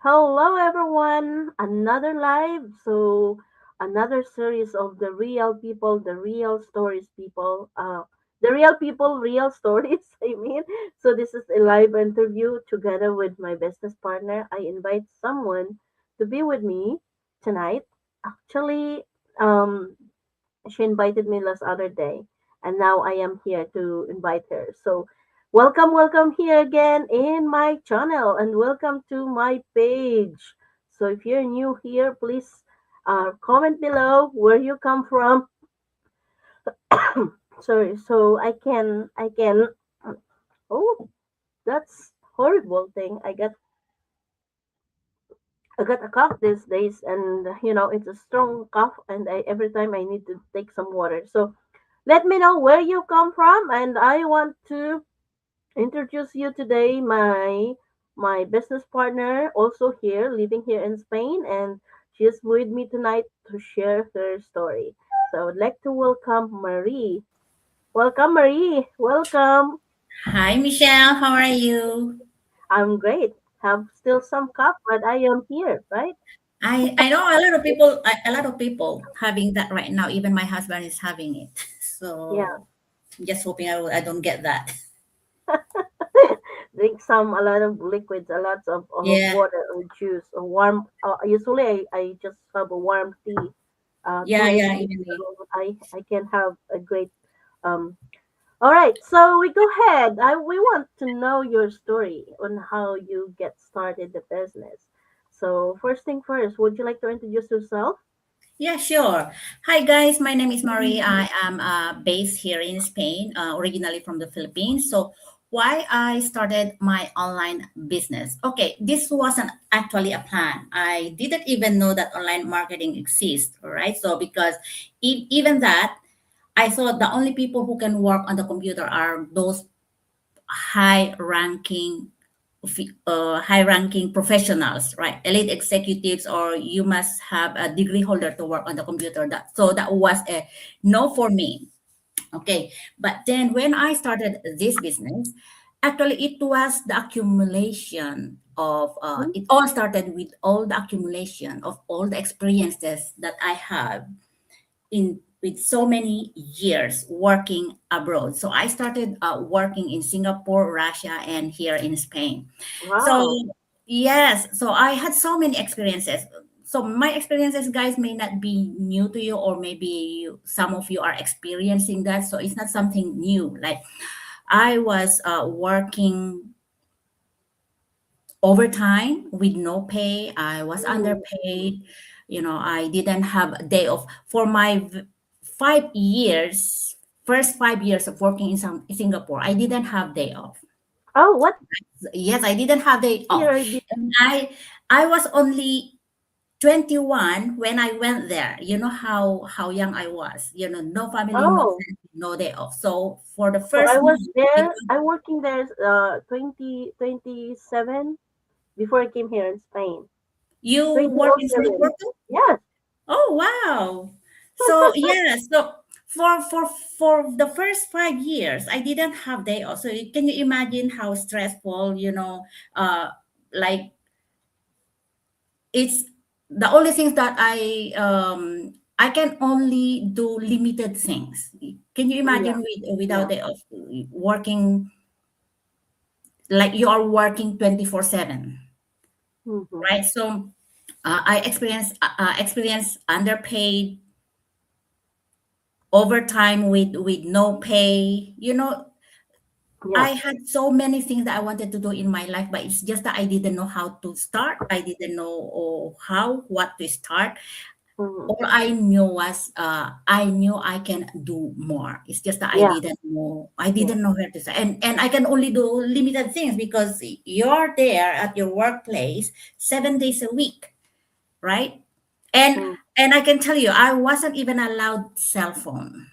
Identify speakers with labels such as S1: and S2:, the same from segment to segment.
S1: Hello, everyone. Another live. Another series of the real people, the real stories, people. The real people, real stories. I mean, so this is a live interview together with my business partner. I invite someone to be with me tonight. Actually, um, she invited me last other day, and now I am here to invite her. So, welcome here again in my channel, and welcome to my page. So, if you're new here, please comment below where you come from. Sorry, so I can. Oh, that's horrible thing. I got a cough these days, and it's a strong cough, and every time I need to take some water. So let me know where you come from, and I want to introduce you today my business partner, also here, living here in Spain, and she's with me tonight to share her story. So I would like to welcome Marie. Welcome, Marie. Welcome.
S2: Hi, Michelle. How are you?
S1: I'm great. Have still some cough, but I am here, right?
S2: I know a lot of people having that right now. Even my husband is having it.
S1: Yeah.
S2: So just hoping I don't get that.
S1: Drink some a lot of liquids, a lot of
S2: Yeah,
S1: water or juice or warm. Usually, I just have a warm tea
S2: yeah,
S1: during
S2: yeah.
S1: the day,
S2: Even me.
S1: so I can have a great. Um. All right, so we go ahead. We want to know your story on how you get started the business. So first thing first, would you like to introduce yourself?
S2: Yeah, sure. Hi, guys. My name is Marie. I am based here in Spain, originally from the Philippines. So, why I started my online business? Okay, this wasn't actually a plan. I didn't even know that online marketing exists. All right. So, because even that, I thought the only people who can work on the computer are those high ranking professionals, right? Elite executives, or you must have a degree holder to work on the computer. That was a no for me. Okay, but then when I started this business, actually it was the accumulation of
S1: Mhm.
S2: it all started with all the accumulation of all the experiences that I have in with so many years working abroad. So I started working in Singapore, Russia, and here in Spain. So
S1: Wow.
S2: yes, so I had so many experiences. So my experiences, guys, may not be new to you, or maybe some of you are experiencing that. So it's not something new. Like I was working overtime with no pay. I was
S1: Mm.
S2: underpaid. I didn't have a day off for my 5 years. First 5 years of working in Singapore, I didn't have day off.
S1: Oh, what
S2: Yes, I didn't have day off.
S1: year did?
S2: And I was only 21 when I went there. You know how young I was. No family, no
S1: Oh,
S2: friends, no day off. So for the
S1: so I
S2: first
S1: was
S2: month,
S1: there. I'm working there 2027 before I came here in Spain.
S2: you work in
S1: 2007.
S2: Singapore too?
S1: Yes.
S2: Oh, wow. So yeah, so for the first 5 years, I didn't have day off. So can you imagine how stressful, like it's the only things that I can only do limited things. Can you
S1: Yeah.
S2: imagine without
S1: Yeah.
S2: day off, working like you are working 24/7,
S1: Mm-hmm.
S2: right? So I experienced underpaid, overtime with no pay.
S1: Yeah.
S2: I had so many things that I wanted to do in my life, but it's just that I didn't know how to start. I didn't know what to start.
S1: Mm-hmm.
S2: All I knew was I knew I can do more. It's just that I
S1: Yeah.
S2: didn't know. I
S1: Yeah.
S2: didn't know where to start, and I can only do limited things because you're there at your workplace 7 days a week, right? And
S1: Mm.
S2: and I can tell you, I wasn't even allowed cell phone.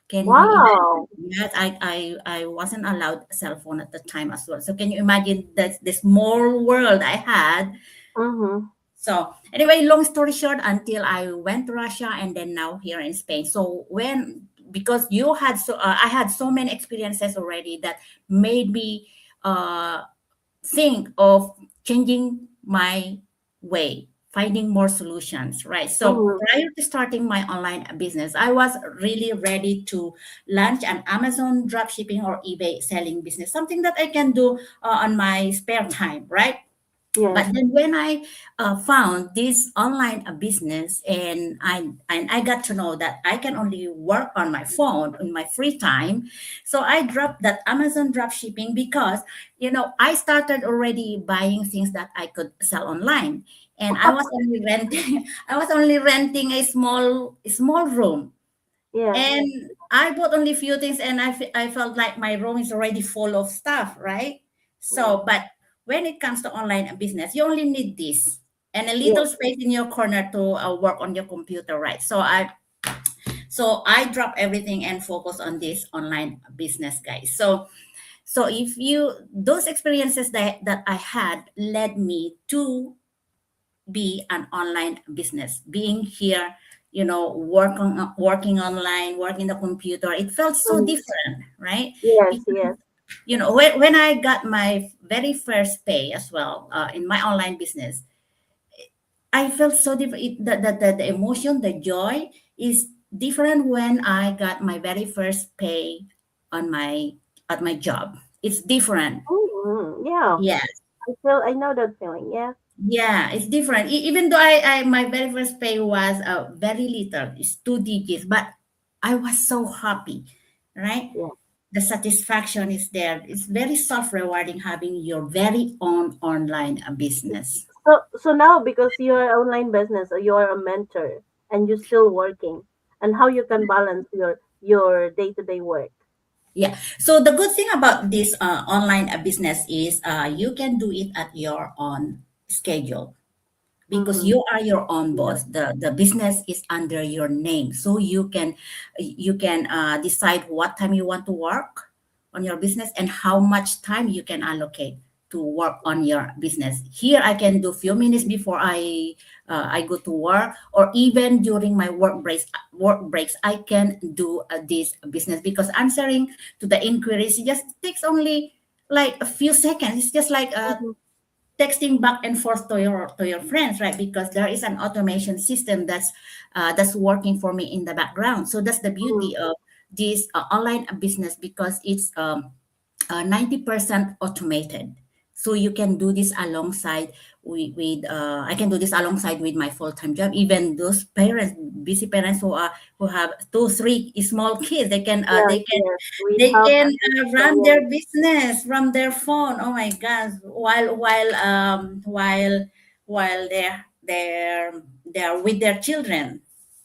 S2: Can you
S1: Wow.
S2: imagine? Yes, I wasn't allowed a cell phone at the time as well. So can you imagine that the small world I had?
S1: Mm-hmm.
S2: So anyway, long story short, until I went to Russia and then now here in Spain. So because I had so many experiences already that made me uh think of changing my way, finding more solutions, right? So
S1: Mm-hmm.
S2: prior to starting my online business, I was really ready to launch an Amazon dropshipping or eBay selling business, something that I can do on my spare time, right? But
S1: Yes.
S2: then when I found this online business, and I got to know that I can only work on my phone in my free time, so I dropped that Amazon drop shipping because I started already buying things that I could sell online, and I was only renting I was only renting a small room,
S1: Yes.
S2: and I bought only few things, and I felt like my room is already full of stuff, right?
S1: Yes.
S2: So, but when it comes to online business, you only need this and a
S1: Yes.
S2: little space in your corner to work on your computer, right? So I drop everything and focus on this online business, guys. So if you those experiences that I had led me to be an online business, being here, working online, working the computer, it felt so
S1: Mm.
S2: different, right?
S1: Yes.
S2: Because
S1: Yes.
S2: when I got my very first pay as well, in my online business, I felt so different. The emotion, the joy is different when I got my very first pay on my at my job. It's different.
S1: Mm-hmm. Yeah.
S2: Yes.
S1: I know that feeling. Yeah.
S2: Yeah, it's different. Even though I my very first pay was very little, it's 2 digits, but I was so happy, right?
S1: Yeah.
S2: The satisfaction is there. It's very self-rewarding having your very own online business.
S1: So now, because you're an online business, or you're a mentor, and you're still working, and how you can balance your day to day work.
S2: Yeah. So the good thing about this online business is you can do it at your own schedule, because
S1: Mm-hmm.
S2: you are your own
S1: Yeah.
S2: boss. The business is under your name, so you can decide what time you want to work on your business and how much time you can allocate to work on your business. Here I can do few minutes before I go to work, or even during my work breaks I can do this business, because answering to the inquiries, it just takes only like a few seconds. It's just like
S1: Mm-hmm.
S2: texting back and forth to your friends, right? Because there is an automation system that's working for me in the background. So that's the
S1: Mm-hmm.
S2: beauty of this online business, because it's 90% automated. So you can do this alongside with I can do this alongside with my full-time job. Even those parents, busy parents who have two, three small kids, they can uh,
S1: Yes.
S2: they can
S1: Yes. We
S2: they
S1: have
S2: can
S1: that
S2: run
S1: experience.
S2: their business from their phone. Oh my gosh! While they're with their children.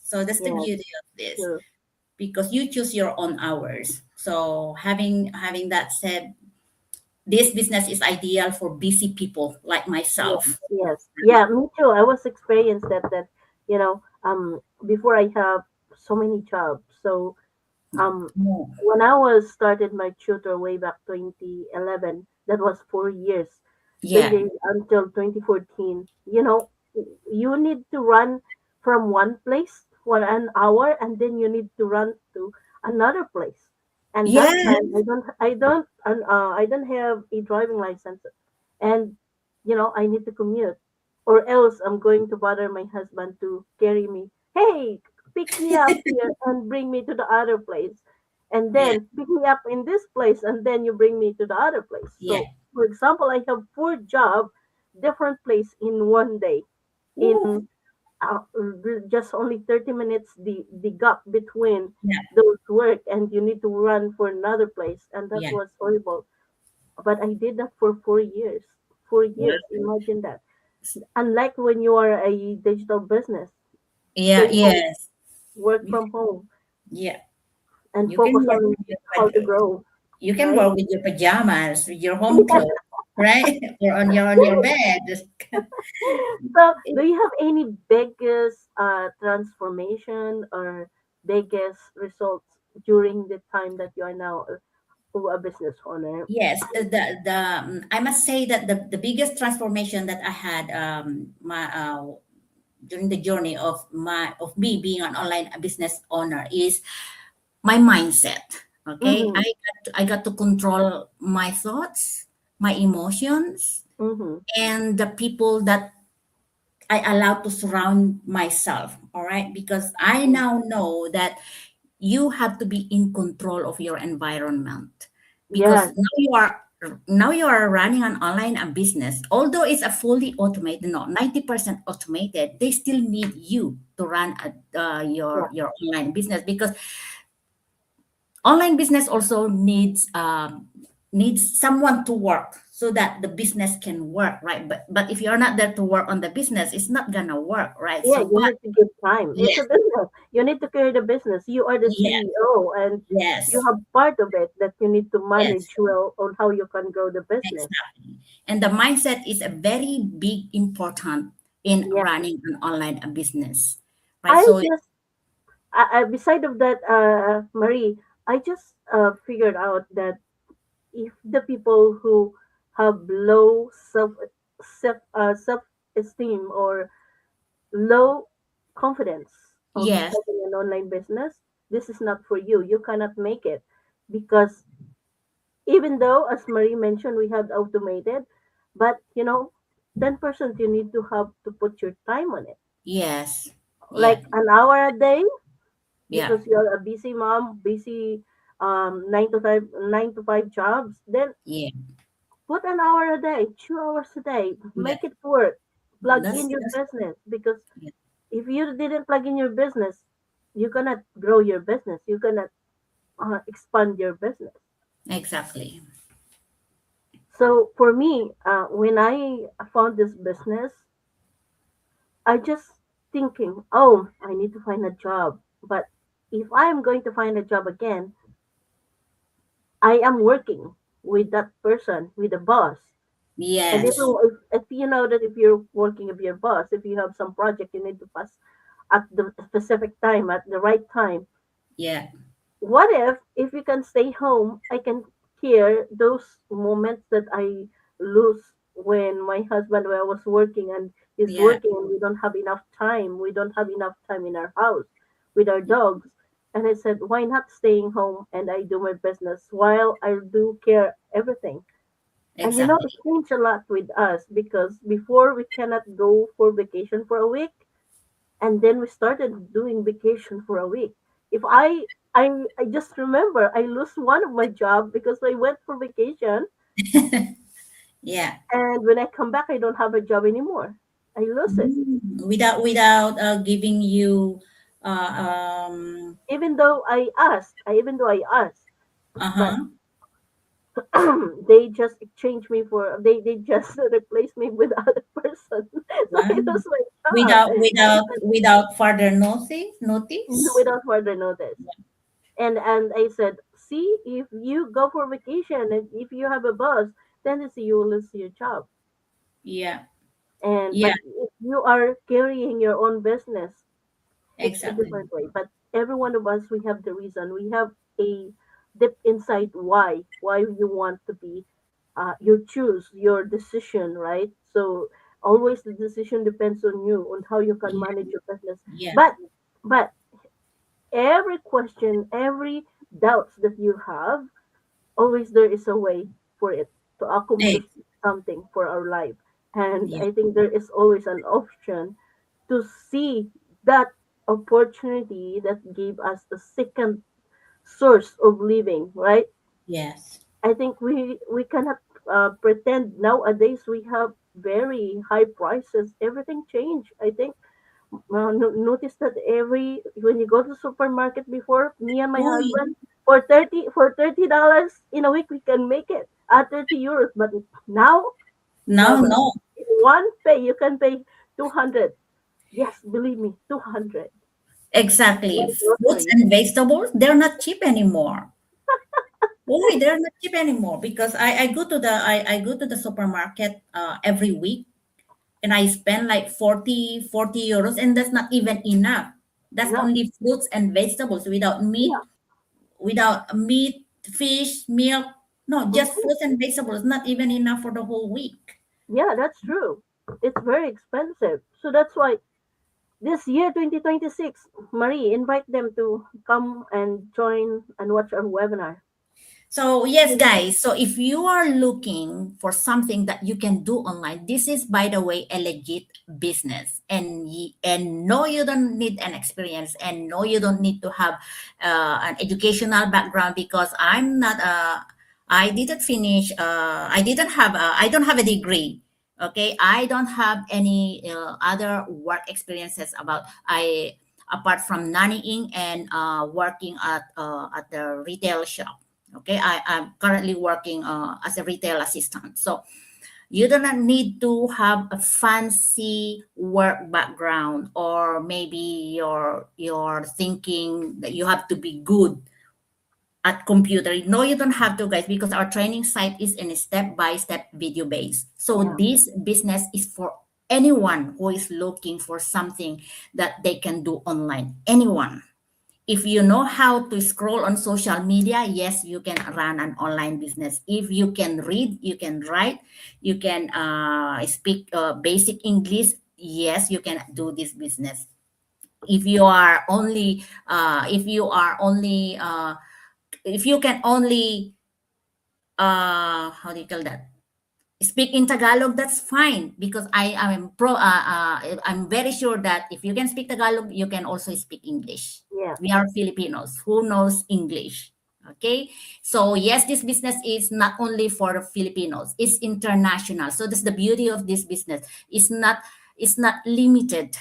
S2: So that's the
S1: Yes.
S2: beauty of this,
S1: True.
S2: because you choose your own hours. So having that said, this business is ideal for busy people like
S1: Yes.
S2: myself.
S1: Yes. Yeah. Me too. I was experienced before I have so many jobs. So
S2: Oh,
S1: when I was started my tutor way back 2011, that was 4 years,
S2: yeah,
S1: stayed until 2014. You need to run from one place for an hour, and then you need to run to another place. And that
S2: yeah,
S1: time I don't have a driving license, and I need to commute, or else I'm going to bother my husband to carry me. Hey, pick me up here and bring me to the other place, and
S2: yeah,
S1: then pick me up in this place, and then you bring me to the other place.
S2: yeah.
S1: So, for example, I have four job, different place in one day.
S2: Ooh,
S1: In just only 30 minutes, the gap between
S2: yeah,
S1: those work, and you need to run for another place, and that
S2: yeah.
S1: was horrible. But I did that for 4 years. 4 years,
S2: Wow.
S1: imagine that. Unlike when you are a digital business,
S2: Yeah,
S1: stay home,
S2: yes.
S1: work
S2: You,
S1: from home,
S2: yeah.
S1: and
S2: You can
S1: focus
S2: work
S1: on
S2: with your
S1: how to grow,
S2: you can
S1: right?
S2: work with your pajamas, with your home clothes, right? Or on your bed.
S1: So, do you have any biggest transformation or biggest results during the time that you are now a business owner?
S2: Yes, I must say that the biggest transformation that I had during the journey of me being an online business owner is my mindset. Okay,
S1: Mm-hmm.
S2: I got to control my thoughts, my emotions,
S1: Mm-hmm.
S2: and the people that I allow to surround myself, all right? Because I
S1: Mm.
S2: now know that you have to be in control of your environment, because
S1: Yes,
S2: now you are running an online business. Although it's a fully automated, no, 90% automated, they still need you to run
S1: yeah,
S2: your online business, because online business also needs someone to work so that the business can work, right? But if you're not there to work on the business, it's not gonna work, right?
S1: yeah.
S2: So
S1: You
S2: but
S1: need to give time. It's
S2: yes,
S1: a business. You need to carry the business. You are the
S2: yes,
S1: CEO, and you
S2: yes,
S1: have part of it that you need to manage
S2: yes,
S1: well on how you can grow the business.
S2: exactly. And the mindset is a very big important in
S1: Yeah,
S2: running an online business, right?
S1: I
S2: So
S1: just beside of that, Marie, I just figured out that if the people who have low self esteem or low confidence of
S2: yes,
S1: having an online business, this is not for you. You cannot make it because even though, as Marie mentioned, we have automated, but 10% you need to have to put your time on it,
S2: yes,
S1: like
S2: yeah,
S1: an hour a day
S2: yeah,
S1: because you're a busy mom, busy 9 to 5 jobs. Then
S2: yeah,
S1: put an hour a day, 2 hours a day,
S2: yeah.
S1: make it work. Plug in your
S2: That's
S1: business because
S2: yeah,
S1: if you didn't plug in your business, you cannot grow your business. You cannot expand your business.
S2: exactly.
S1: So for me, when I found this business, I just thinking, oh, I need to find a job. But if I am going to find a job again, I am working with that person, with the boss. And
S2: Yes,
S1: if you know that if you're working with your boss, if you have some project you need to pass at the specific time, at the right time,
S2: yeah,
S1: what if you can stay home, I can hear those moments that I lose when my husband when I was working and he's
S2: yeah.
S1: working and we don't have enough time in our house with our dogs. And I said, why not staying home and I do my business while I do care everything. And it
S2: Exactly.
S1: changed a lot with us because before we cannot go for vacation for a week, and then we started doing vacation for a week. If I just remember I lost one of my job because I went for vacation,
S2: Yeah.
S1: and when I come back I don't have a job anymore. I lose it.
S2: Without giving you
S1: Even though I asked, but
S2: uh-huh.
S1: they just exchanged me for they just replaced me with other person. So
S2: Wow.
S1: it was like
S2: Without
S1: I
S2: without
S1: said,
S2: without further notice.
S1: without further notice. And I said, see, if you go for vacation and if you have a boss, tendency you will lose your job.
S2: Yeah.
S1: And
S2: Yeah,
S1: but if you are carrying your own business, it's a
S2: exactly.
S1: different way. But every one of us, we have the reason. We have a deep insight why you want to be. You choose your decision, right? So always the decision depends on you on how you can
S2: Yeah,
S1: manage your business.
S2: yeah,
S1: But every question, every doubts that you have always there is a way for it to accomplish
S2: ex-
S1: something for our life. And
S2: yeah,
S1: I think there is always an option to see that opportunity that gave us a second source of living, right?
S2: yes,
S1: I think we cannot pretend nowadays we have very high prices. Everything changed. I think notice that every when you go to supermarket before, me and my
S2: oh
S1: husband for $30 in a week we can make it at 30 euros. But now
S2: no,
S1: never.
S2: no,
S1: In one pay you can pay 200. Yes, believe me, 200.
S2: exactly.
S1: One
S2: Fruits
S1: grocery.
S2: and vegetables, they're not cheap anymore. Really, they're not cheap anymore, because I go to the supermarket every week, and I spend like 40 euros, and that's not even enough. That's
S1: Yeah,
S2: only fruits and vegetables,
S1: yeah,
S2: without meat, fish, milk. No, just
S1: mhm.
S2: fruits and vegetables, not even enough for the whole week.
S1: Yeah, that's true. It's very expensive. So that's why this year 2026, Marie, invite them to come and join and watch our webinar.
S2: So, yes, guys. So, if you are looking for something that you can do online, this is, by the way, a legit business. And no, you don't need an experience, and no, you don't need to have an educational background, because I'm not I didn't finish. I don't have a degree. Okay, I don't have any other work experiences apart from nannying and working at the retail shop. Okay, I'm currently working as a retail assistant. So you do not need to have a fancy work background, or maybe you're thinking that you have to be good at computer. No, you don't have to, guys, because our training site is in a step-by-step video base. So
S1: Yeah,
S2: this business is for anyone who is looking for something that they can do online. Anyone. If you know how to scroll on social media, yes, you can run an online business. If you can read, you can write, you can speak basic English, yes, you can do this business. If you are only if you are only if you can only how do you call that, speak in Tagalog, that's fine, because I'm very sure that if you can speak Tagalog, you can also speak English.
S1: yes,
S2: We are Filipinos who knows English. Okay, so yes, this business is not only for the Filipinos; it's international. So that's the beauty of this business. It's not limited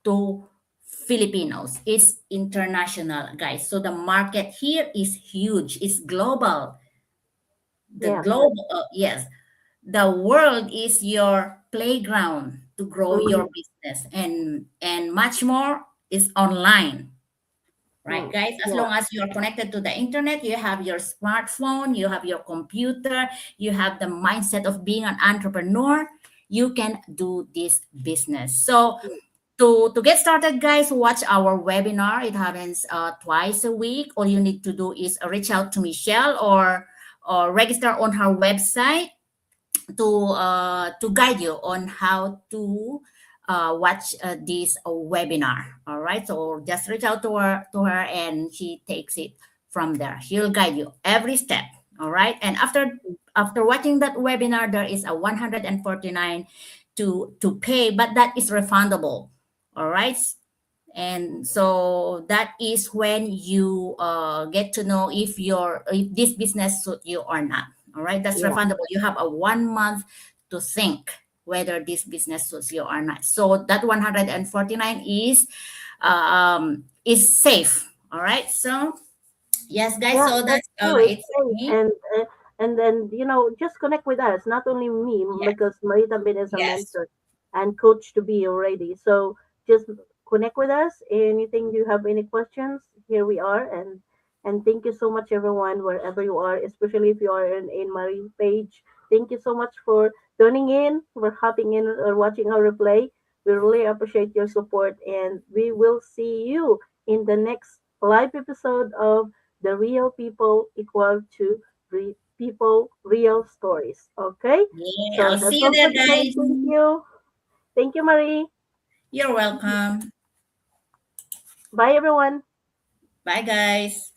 S2: to Filipinos. It's international, guys. So the market here is huge. It's global. The
S1: yes.
S2: globe, yes, the world is your playground to grow your
S1: Mm,
S2: business, and much more is online, right,
S1: mm,
S2: guys? As
S1: yeah,
S2: long as you're connected to the internet, you have your smartphone, you have your computer, you have the mindset of being an entrepreneur, you can do this business. So
S1: mm,
S2: to get started, guys, watch our webinar. It happens twice a week. All you need to do is reach out to Michelle, or register on her website to guide you on how to watch this webinar. All right, so just reach out to her, and she takes it from there. She'll guide you every step. All right, and after watching that webinar, there is a 149 to pay, but that is refundable. All right, and so that is when you get to know if this business suit you or not. All right, that's
S1: yeah,
S2: refundable. You have a 1 month to think whether this business suits you or not. So that 149 is safe. All right, so yes, guys,
S1: yeah.
S2: so
S1: That's
S2: that's
S1: true. It's
S2: it's
S1: safe,
S2: me.
S1: and then just connect with us. Not only me,
S2: Yes,
S1: because Marita Bin is a
S2: yes.
S1: mentor and coach to be already. So just connect with us. Anything you have any questions, here we are. And thank you so much, everyone, wherever you are, especially if you are in Marie's page. Thank you so much for tuning in, for hopping in or watching our replay. We really appreciate your support, and we will see you in the next live episode of The Real People Equal to People Real Stories. Okay?
S2: Yeah,
S1: So
S2: I'll
S1: that's
S2: see you
S1: all
S2: there,
S1: for today.
S2: guys.
S1: Thank you. Thank you, Marie.
S2: You're welcome.
S1: Bye, everyone.
S2: Bye, guys.